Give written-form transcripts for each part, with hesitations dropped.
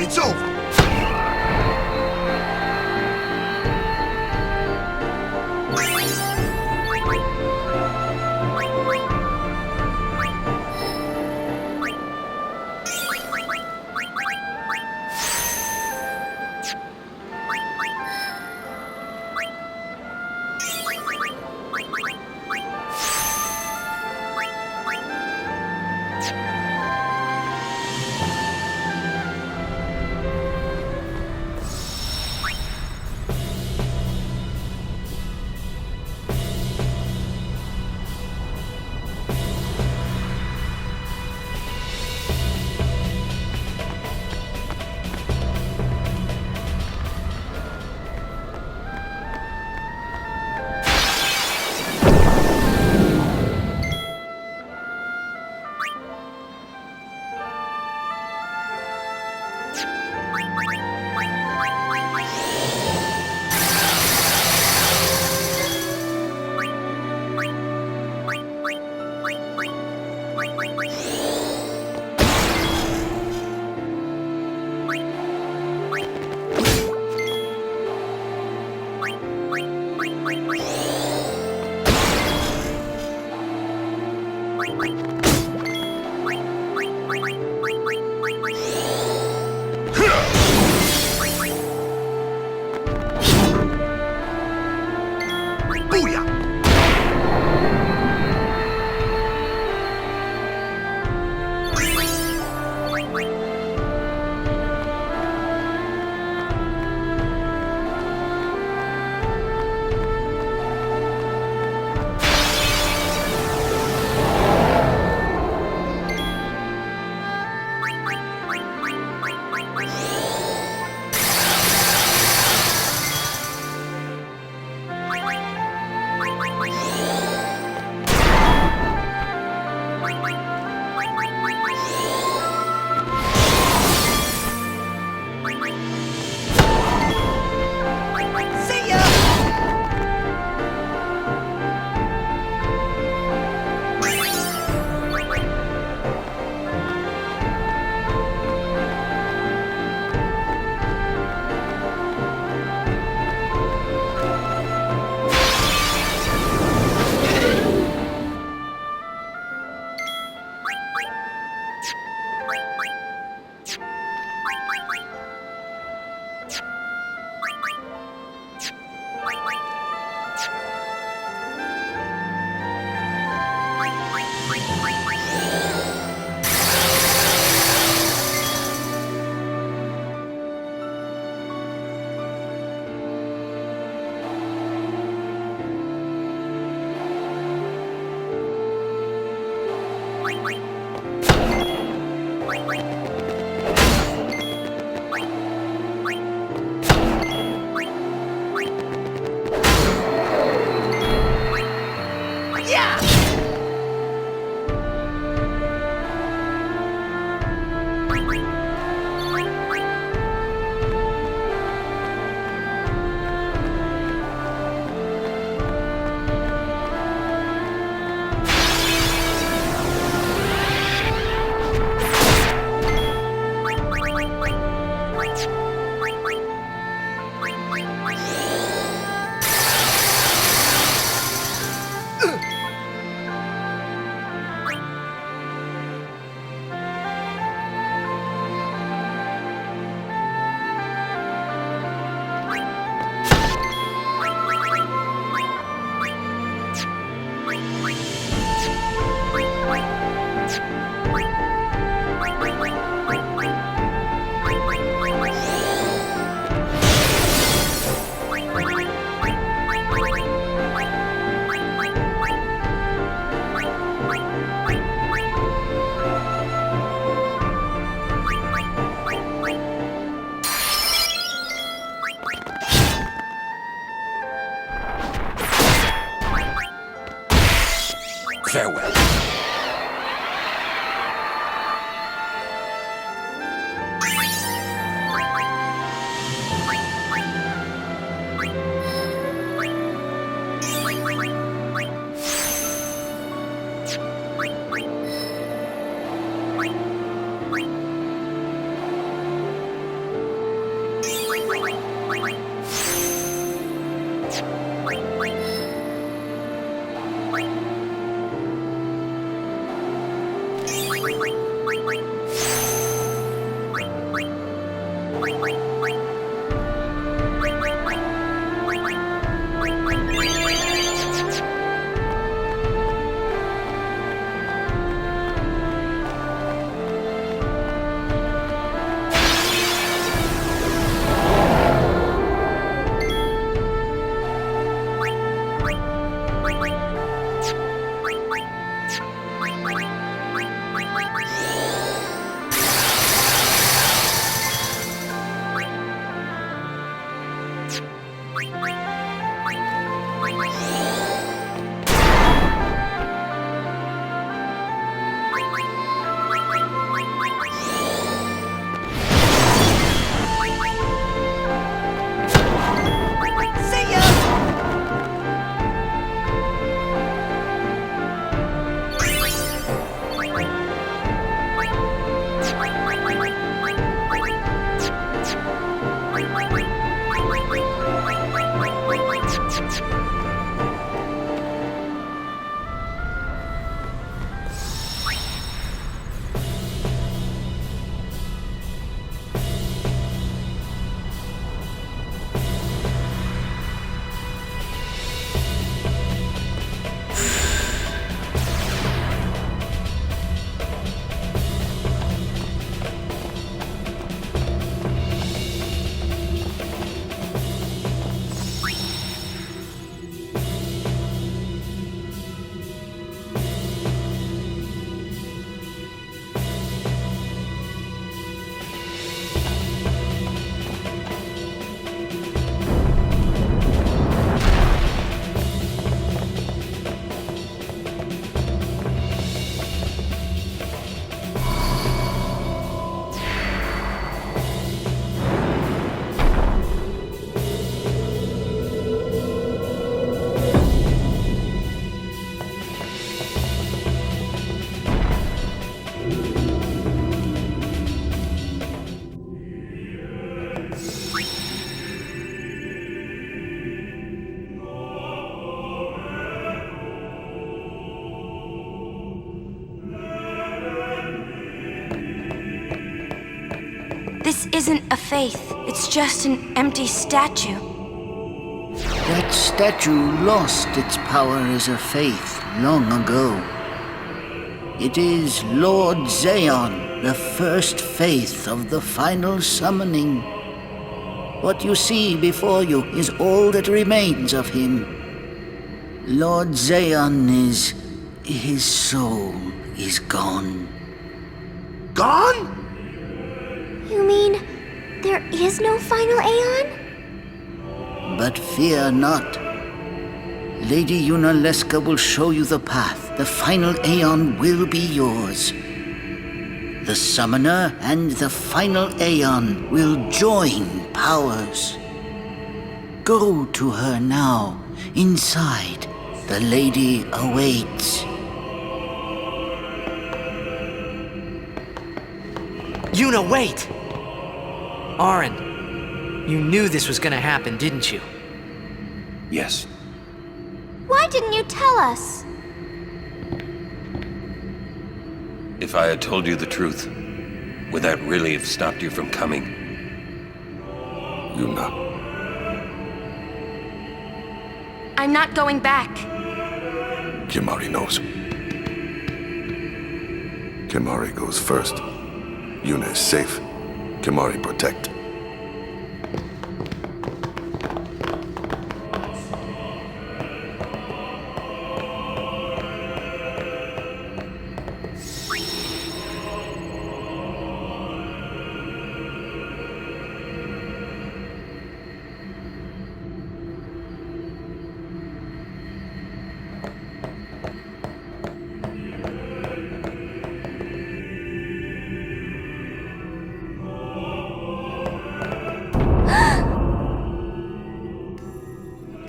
It's over. Farewell. This isn't a faith. It's just an empty statue. That statue lost its power as a faith long ago. It is Lord Zayon, the first faith of the final summoning. What you see before you is all that remains of him. Lord Zayon his soul is gone. gone? You mean there is no final Aeon? But fear not. Lady Yunalesca will show you the path. The final Aeon will be yours. The Summoner and the final Aeon will join powers. Go to her now. Inside, the lady awaits. Yuna, wait! Aren, you knew this was gonna happen, didn't you? Yes. Why didn't you tell us? If I had told you the truth, would that really have stopped you from coming? Yuna. I'm not going back. Kimahri knows. Kimahri goes first. Yuna is safe. Kimahri protect.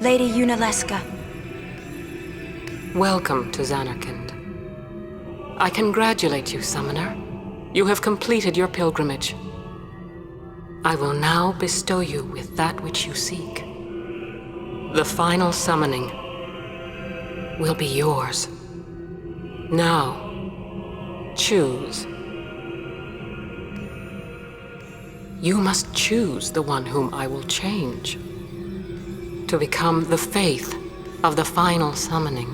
Lady Yunalesca. Welcome to Zanarkand. I congratulate you, Summoner. You have completed your pilgrimage. I will now bestow you with that which you seek. The final summoning will be yours. Now, choose. You must choose the one whom I will change to become the faith of the final summoning.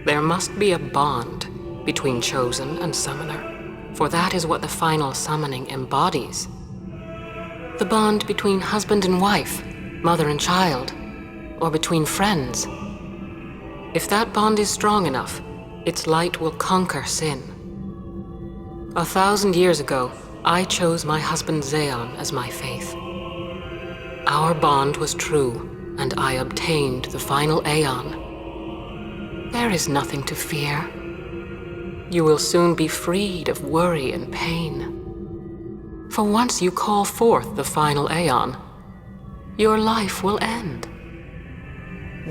There must be a bond between Chosen and Summoner, for that is what the final summoning embodies. The bond between husband and wife, mother and child, or between friends. If that bond is strong enough, its light will conquer sin. 1,000 years ago, I chose my husband Zeon as my faith. Our bond was true, and I obtained the final Aeon. There is nothing to fear. You will soon be freed of worry and pain. For once you call forth the final Aeon, your life will end.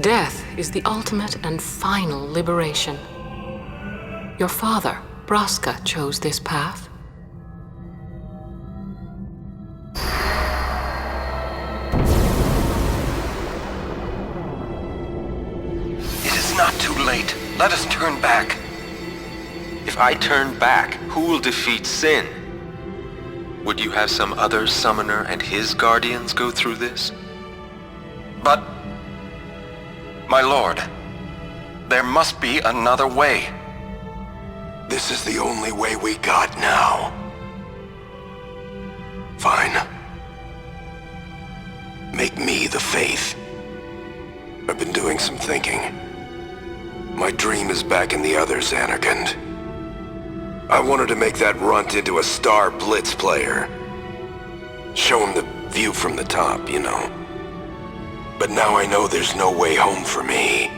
Death is the ultimate and final liberation. Your father, Braska, chose this path. Not too late. Let us turn back. If I turn back, who will defeat sin? Would you have some other summoner and his guardians go through this? But, my lord, there must be another way. This is the only way we got now. Fine. Make me the faith. I've been doing some thinking. My dream is back in the other Zanarkand. I wanted to make that runt into a star blitz player. Show him the view from the top, you know. But now I know there's no way home for me.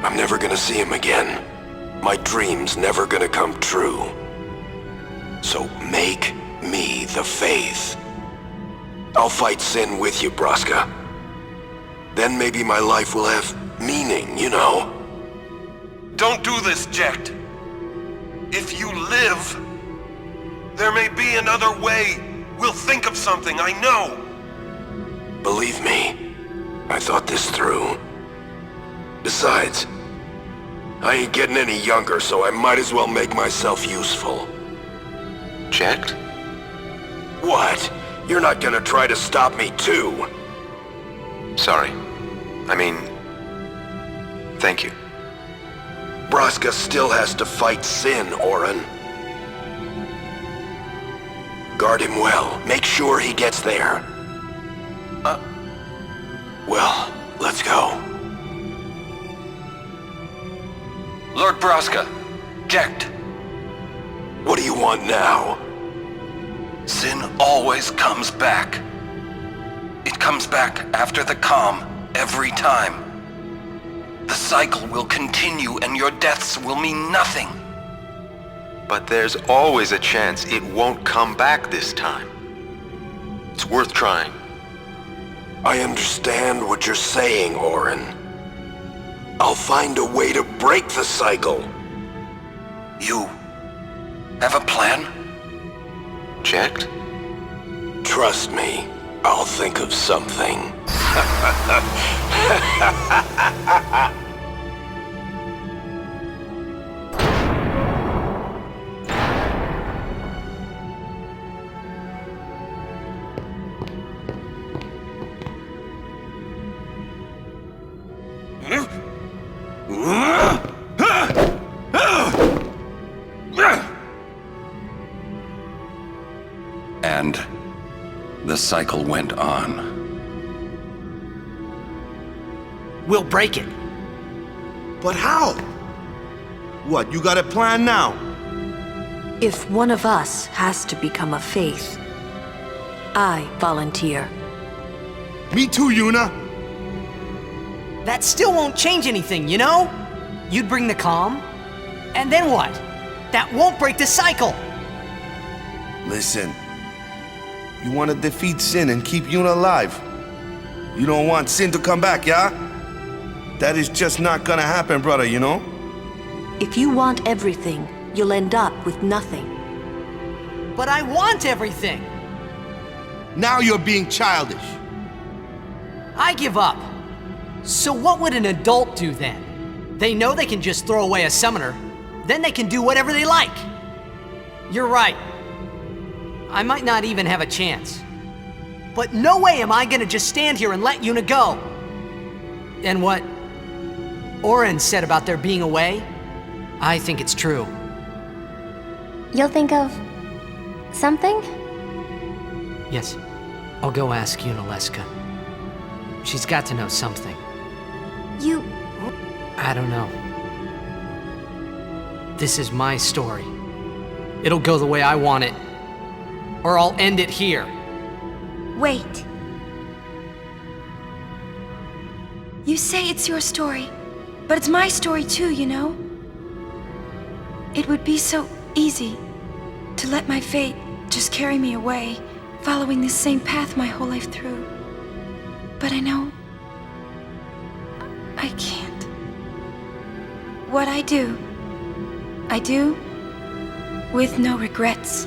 I'm never gonna see him again. My dream's never gonna come true. So make me the faith. I'll fight sin with you, Braska. Then maybe my life will have meaning, you know? Don't do this, Jecht. If you live, there may be another way. We'll think of something, I know. Believe me, I thought this through. Besides, I ain't getting any younger, so I might as well make myself useful. Jecht? What? You're not gonna try to stop me too? Sorry. I mean, thank you. Braska still has to fight sin, Orin. Guard him well. Make sure he gets there. Well, let's go. Lord Braska, Jekt, What do you want now? sin always comes back. It comes back after the calm, every time. The cycle will continue and your deaths will mean nothing. But there's always a chance it won't come back this time. It's worth trying. I understand what you're saying, Orin. I'll find a way to break the cycle. You have a plan? Checked? Trust me, I'll think of something. And the cycle went on. We'll break it. But how? What, you got a plan now? If one of us has to become a faith, I volunteer. Me too, Yuna. That still won't change anything, you know? You'd bring the calm, and then what? That won't break the cycle! Listen, you want to defeat Sin and keep Yuna alive. You don't want Sin to come back, yeah? That is just not gonna happen, brother, you know? If you want everything, you'll end up with nothing. But I want everything! Now you're being childish. I give up. So what would an adult do then? They know they can just throw away a summoner, then they can do whatever they like. You're right. I might not even have a chance. But no way am I gonna just stand here and let Yuna go. And what Orin said about there being a way, I think it's true. You'll think of something? Yes, I'll go ask Yunalesca. She's got to know something. You... I don't know. This is my story. It'll go the way I want it. Or I'll end it here. Wait. You say it's your story, but it's my story too, you know? It would be so easy to let my fate just carry me away, following this same path my whole life through. But I know I can't. What I do with no regrets.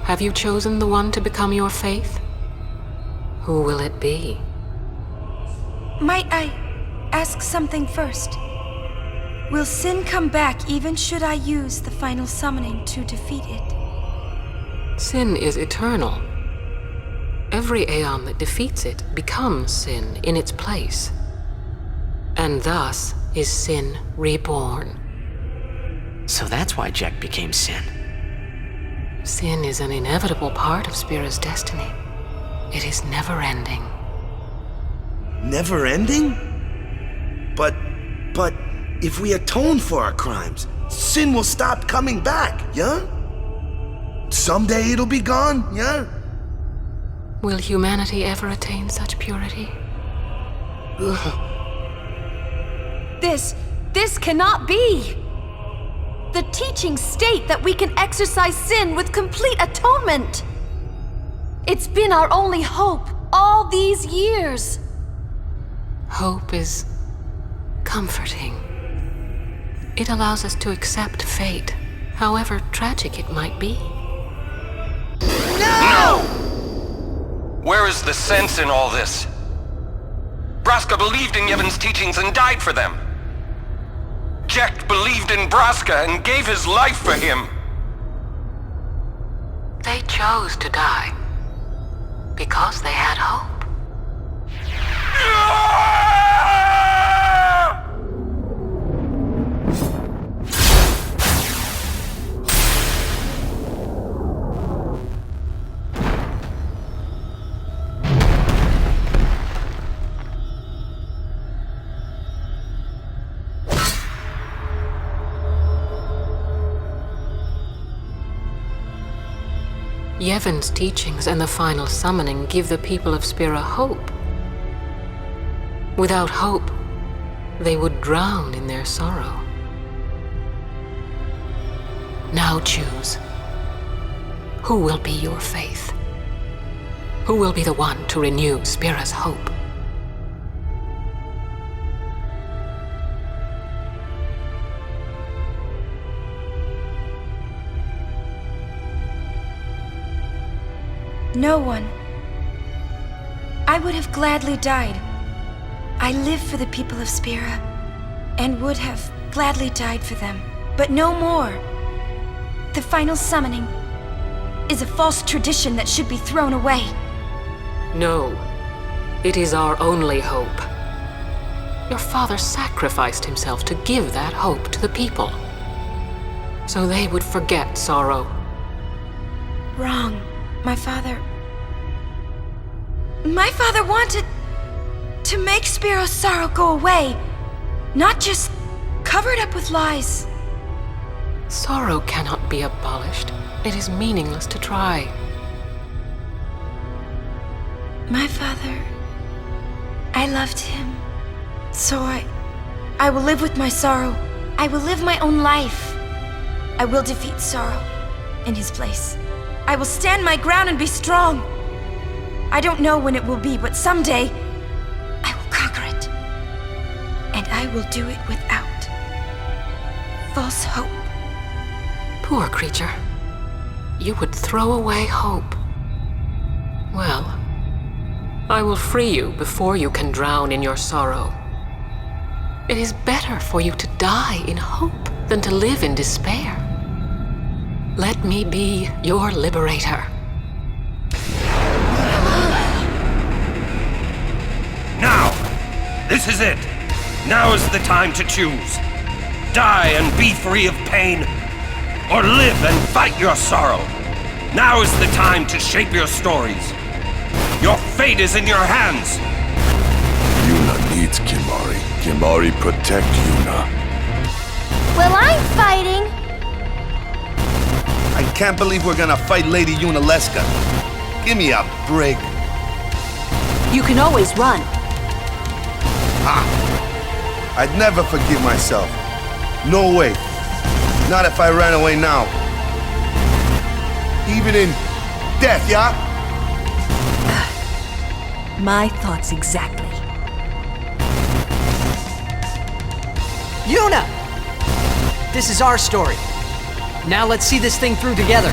Have you chosen the one to become your faith? Who will it be? Might I ask something first? Will sin come back even should I use the final summoning to defeat it? Sin is eternal. Every Aeon that defeats it becomes sin in its place. And thus is sin reborn. So that's why Jekt became Sin. Sin is an inevitable part of Spira's destiny. It is never-ending. Never ending? But if we atone for our crimes, Sin will stop coming back, yeah? Someday it'll be gone, yeah? Will humanity ever attain such purity? This This cannot be! The teachings state that we can exorcise sin with complete atonement! It's been our only hope all these years! Hope is comforting. It allows us to accept fate, however tragic it might be. No! Where is the sense in all this? Braska believed in Yevon's teachings and died for them. Jack believed in Braska and gave his life for him. They chose to die because they had hope. Yevon's teachings and the final summoning give the people of Spira hope. Without hope, they would drown in their sorrow. Now choose. Who will be your faith? Who will be the one to renew Spira's hope? No one. I would have gladly died. I live for the people of Spira, and would have gladly died for them, but no more. The final summoning is a false tradition that should be thrown away. No, it is our only hope. Your father sacrificed himself to give that hope to the people, so they would forget sorrow. Wrong. My father wanted to make Spiro's sorrow go away, not just covered up with lies. Sorrow cannot be abolished. It is meaningless to try. My father, I loved him. So I will live with my sorrow. I will live my own life. I will defeat sorrow in his place. I will stand my ground and be strong. I don't know when it will be, but someday I will conquer it. And I will do it without false hope. Poor creature. You would throw away hope. Well, I will free you before you can drown in your sorrow. It is better for you to die in hope than to live in despair. Let me be your liberator. Now! This is it! Now is the time to choose. Die and be free of pain, or live and fight your sorrow. Now is the time to shape your stories. Your fate is in your hands. Yuna needs Kimahri. Kimahri protect Yuna. Well, I'm fighting. I can't believe we're gonna fight Lady Yunalesca. Give me a break. You can always run. I'd never forgive myself. No way. Not if I ran away now. Even in death, yeah? My thoughts exactly. Yuna! This is our story. Now let's see this thing through together.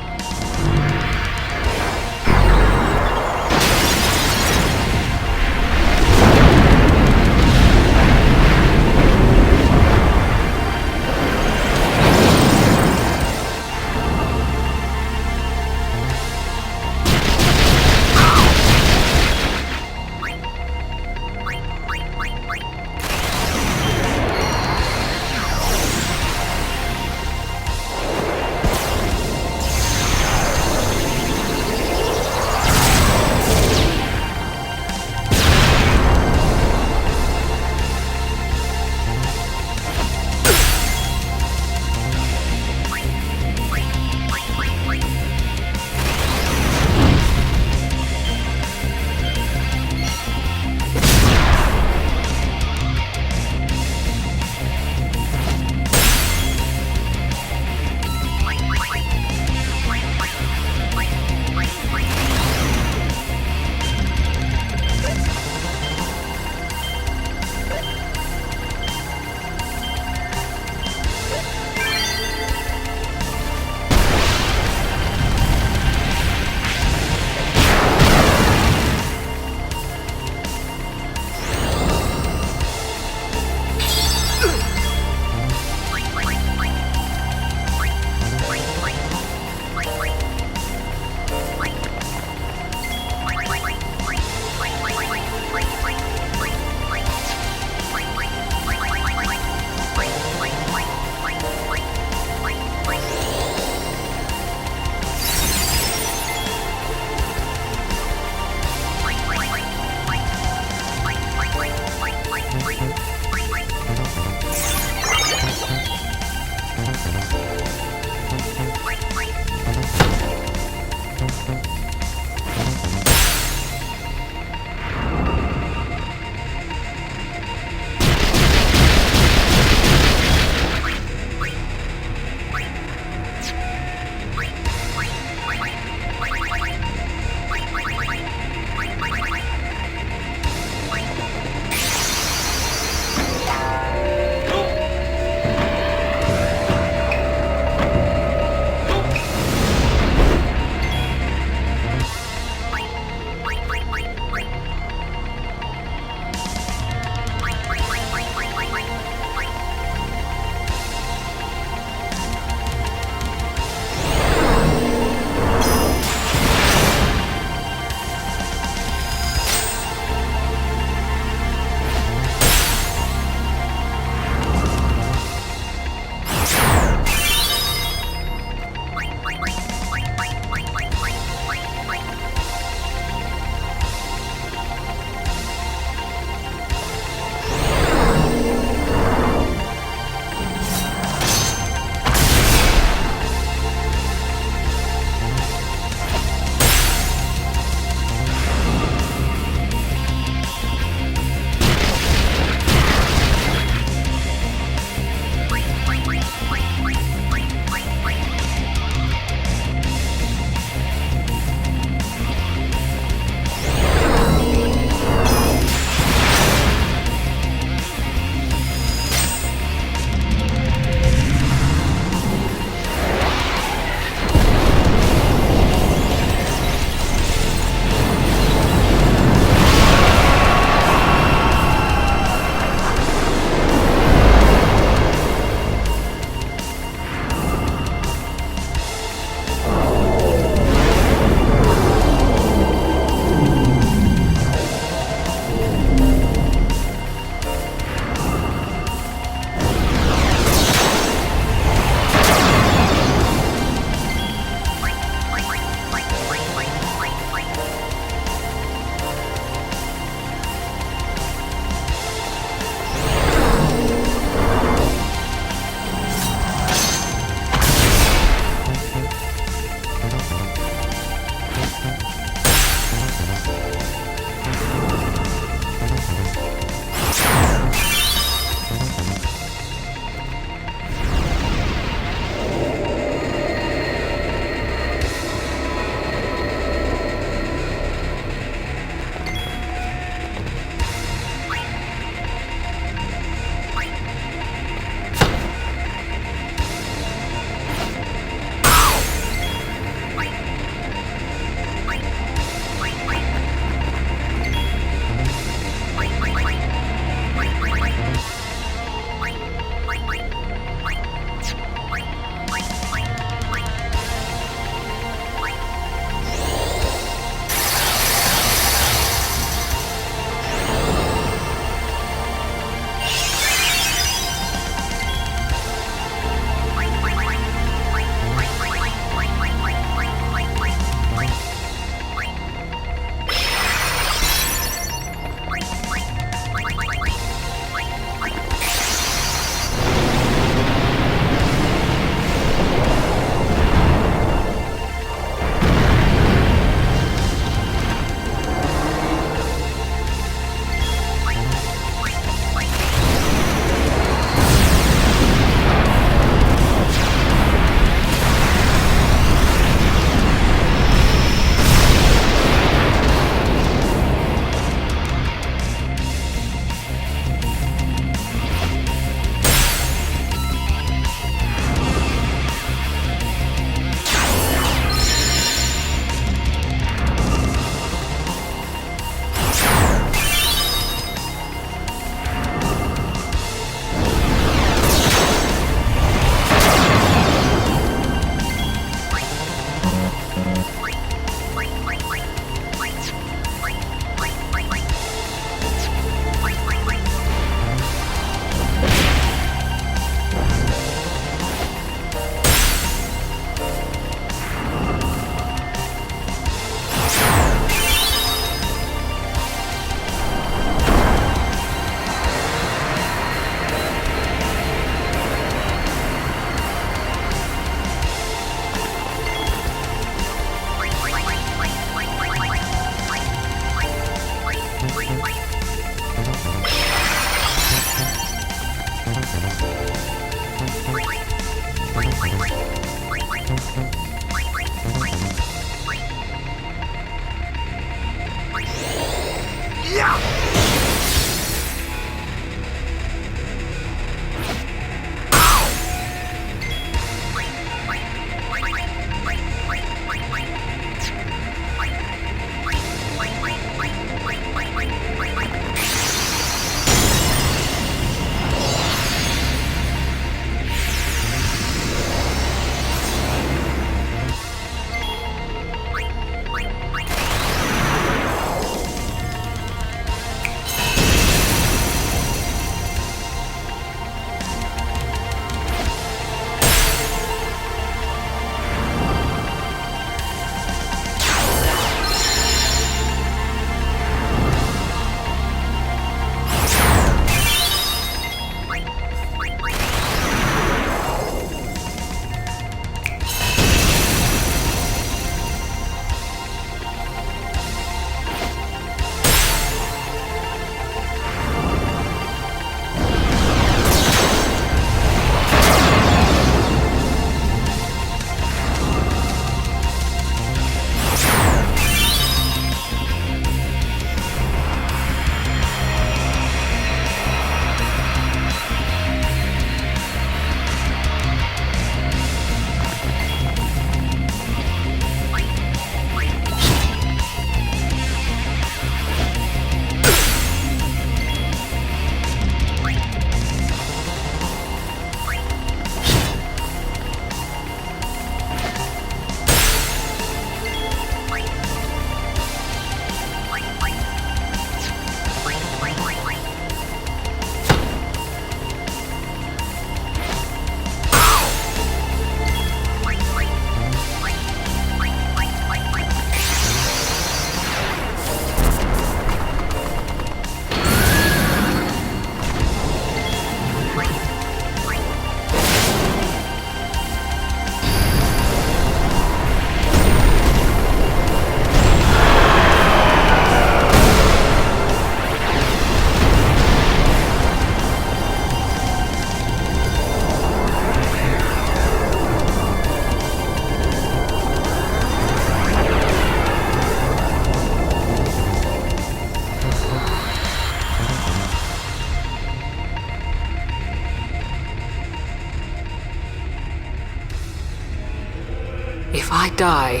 die,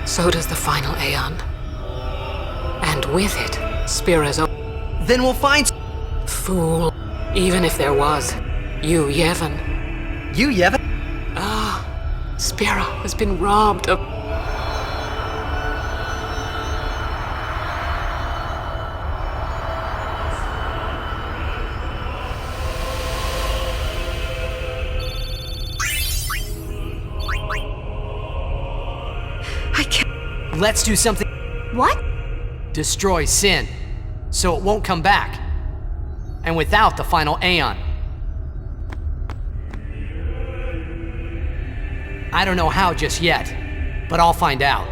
so does the final Aeon. And with it, Spira's own. Then we'll find... Fool. Even if there was, you, Yevon. You, Yevon? Spira has been robbed of... I can't... Let's do something... What? Destroy Sin, so it won't come back. And without the final Aeon. I don't know how just yet, but I'll find out.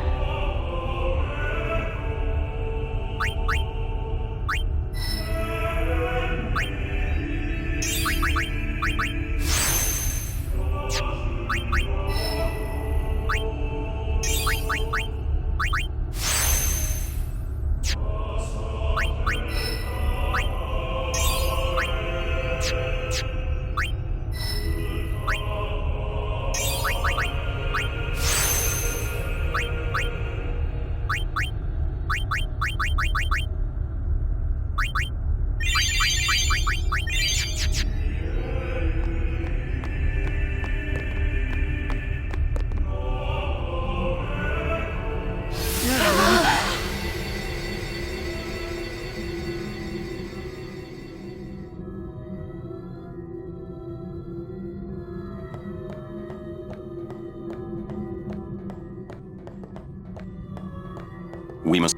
We must...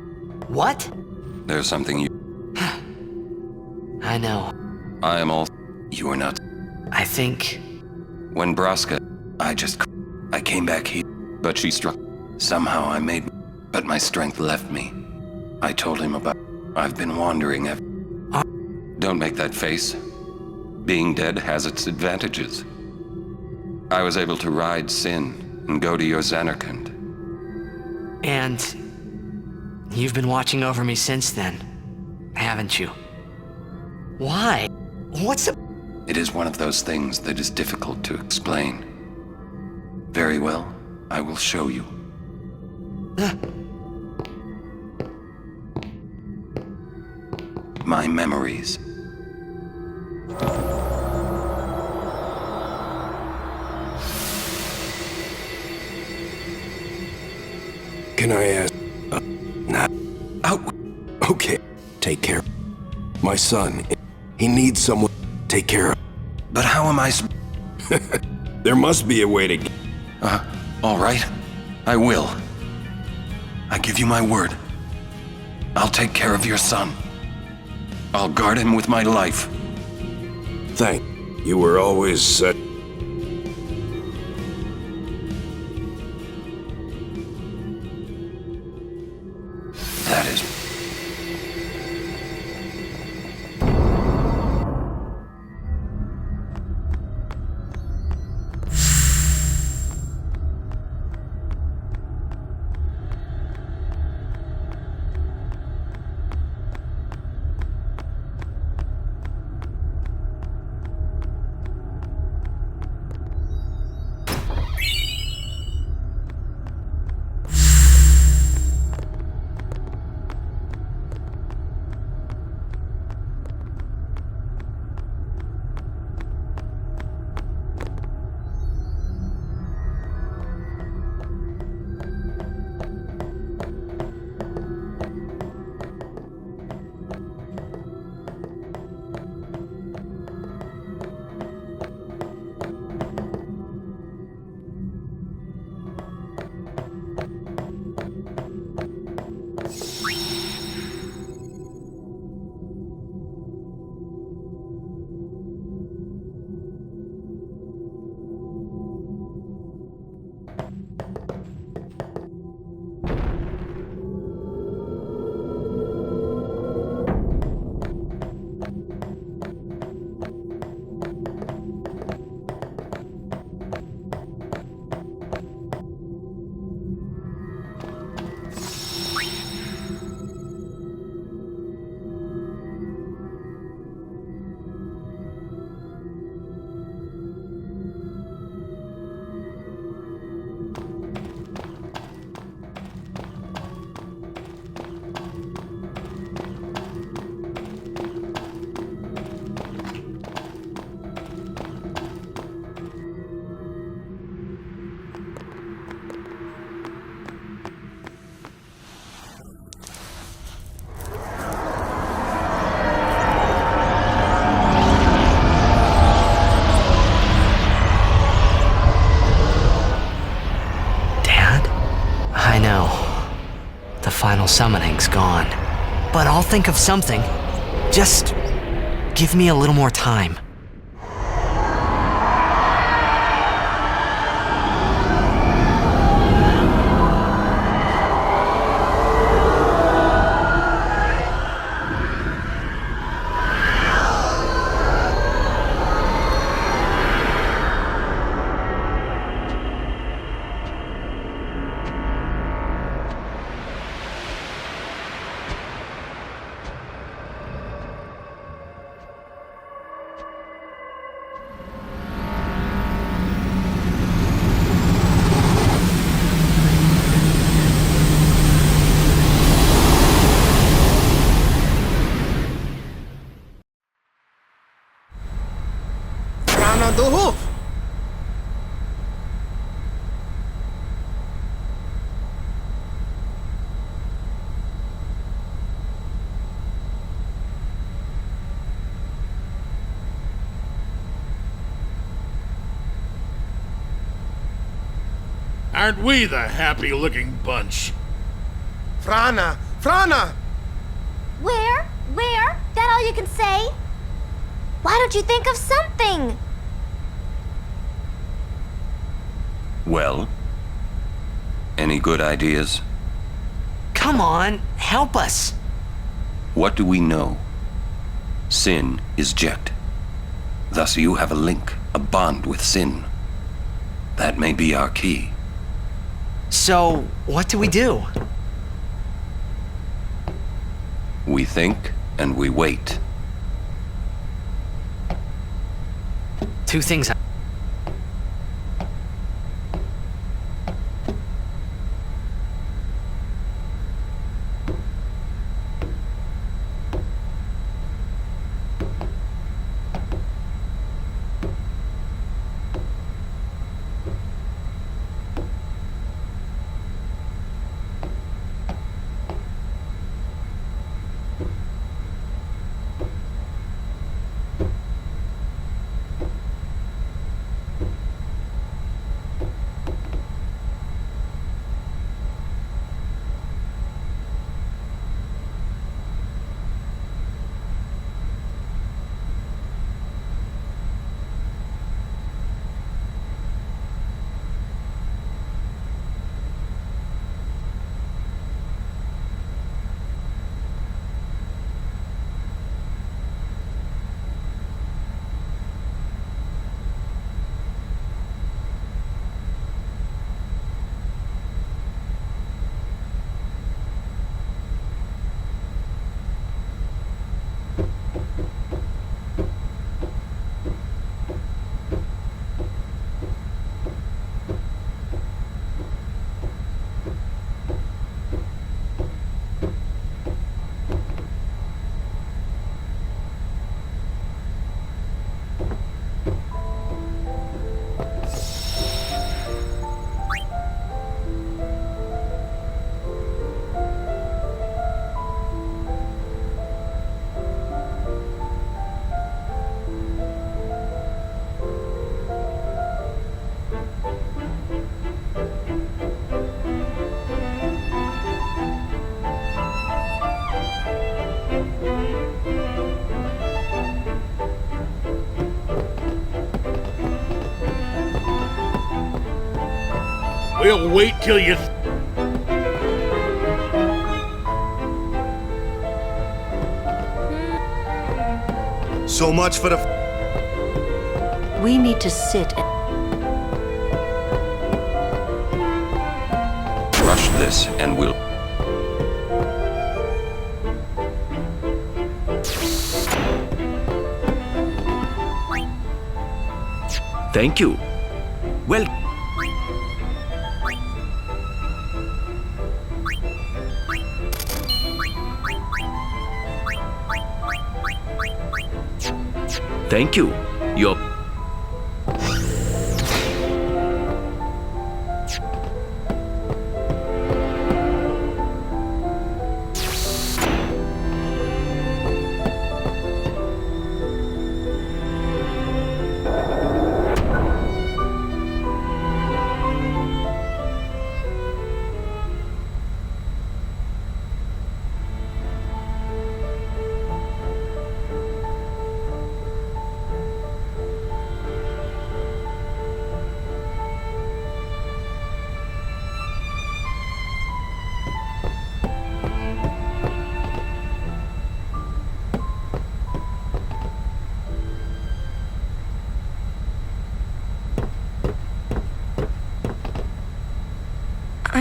What? There's something you... I know. I am all... You are not. I think... When Braska... I came back here. But she struck... Somehow I made... But my strength left me. I told him about... I've been wandering ever... Don't make that face. Being dead has its advantages. I was able to ride Sin and go to your Xanarkand. And... You've been watching over me since then, haven't you? Why? What's the... It is one of those things that is difficult to explain. Very well, I will show you. My memories. Can I ask? Nah. Out. Okay. Take care. My son. He needs someone to take care of. But how am I There must be a way to... All right. I will. I give you my word. I'll take care of your son. I'll guard him with my life. Thank you. You were always such... That is... final summoning's gone. But I'll think of something. Just give me a little more time. Frana de Hoof! Aren't we the happy-looking bunch? Frana! Frana! Where? That all you can say? Why don't you think of something? Well? Any good ideas? Come on, help us. What do we know? Sin is Jet. Thus you have a link, a bond with Sin. That may be our key. So, what do we do? We think and we wait. Two things. We'll wait till you... So much for the... We need to sit and... Rush this and we'll... Thank you. Well... Thank you. Your...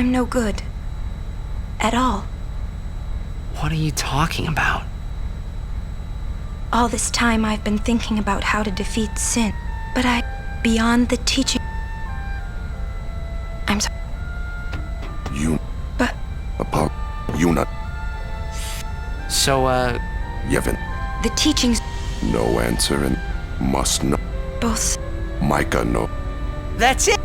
I'm no good. At all. What are you talking about? All this time I've been thinking about how to defeat sin, but beyond the teaching. I'm sorry. But... About Yuna. So, Yevon. The teachings... No answer and must know. Both... Micah no. That's it!